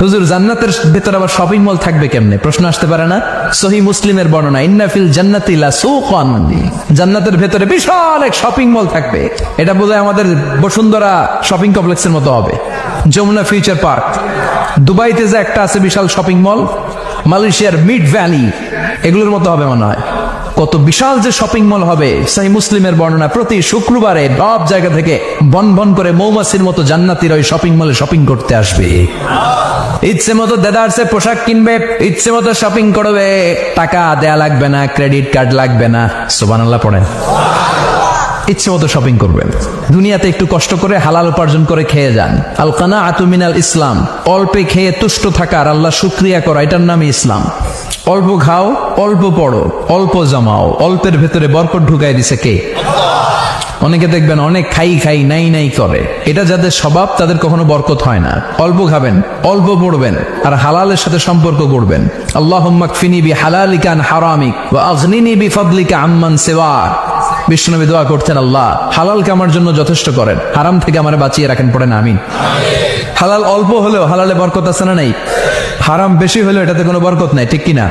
হুজুর জান্নাতের ভেতর আবার শপিং মল থাকবে কেমনে? প্রশ্ন আসতে পারে না? সহিহ মুসলিমের বর্ণনা, ইন্না ফিল জান্নাতি লাসুকান, জান্নাতের ভেতরে বিশাল এক শপিং মল থাকবে। এটা বোধহয় আমাদের বসুন্ধরা শপিং কমপ্লেক্সের মতো হবে, যমুনা ফিউচার পার্ক। দুবাইতে যে একটা আছে বিশাল শপিং মল, মালয়েশিয়ার মিড ভ্যালি, এগুলোর মতো হবে মনে হয়। কত বিশাল যে শপিং মল হবে। সহিহ মুসলিমের বর্ণনা, প্রতি শুক্রবারে সব জায়গা থেকে বন বন করে মৌমাছির মতো জান্নাতীরা ওই শপিং মলে শপিং করতে আসবে। ইচ্ছে মতো দেদারসে পোশাক কিনবে, ইচ্ছে মতো শপিং করবে, টাকা দেয়া লাগবে না, ক্রেডিট কার্ড লাগবে না। সুবহানাল্লাহ পড়েন। ইচ্ছে মতো শপিং করবেন। দুনিয়াতে একটু কষ্ট করে হালাল উপার্জন করে খেয়ে যান। আল কানাআতু মিনাল ইসলাম, অল্পে খেয়ে তুষ্ট থাকার, আল্লাহ শুকরিয়া করা, এটার নামই ইসলাম। অল্প খাও, অল্প পড়ো, অল্প জমাও, অল্পের ভেতরে বরকত ঢুকাই দিছে কে? অনেকে দেখবেন অনেক খাই খাই নাই নাই করে, এটা যাদের স্বভাব তাদের কখনো বরকত হয় না। অল্প খাবেন, অল্প পড়বেন, আর হালালের সাথে সম্পর্ক করবেন। আল্লাহুম্মা কফিনি বিহালালিকা আন হারামিক ওয়া আগনিনি বিফাদলিকা আম্মান সিওয়াক। বিষ্ণুনবী দোয়া করতেন, আল্লাহ হালালকে আমার জন্য যথেষ্ট করেন, হারাম থেকে আমারে বাঁচিয়ে রাখেন। পড়েন আমিন। হালাল অল্প হলেও হালালে বরকত আছে না নাই? হারাম বেশি হলেও এটাতে কোনো বরকত নাই, ঠিক কিনা?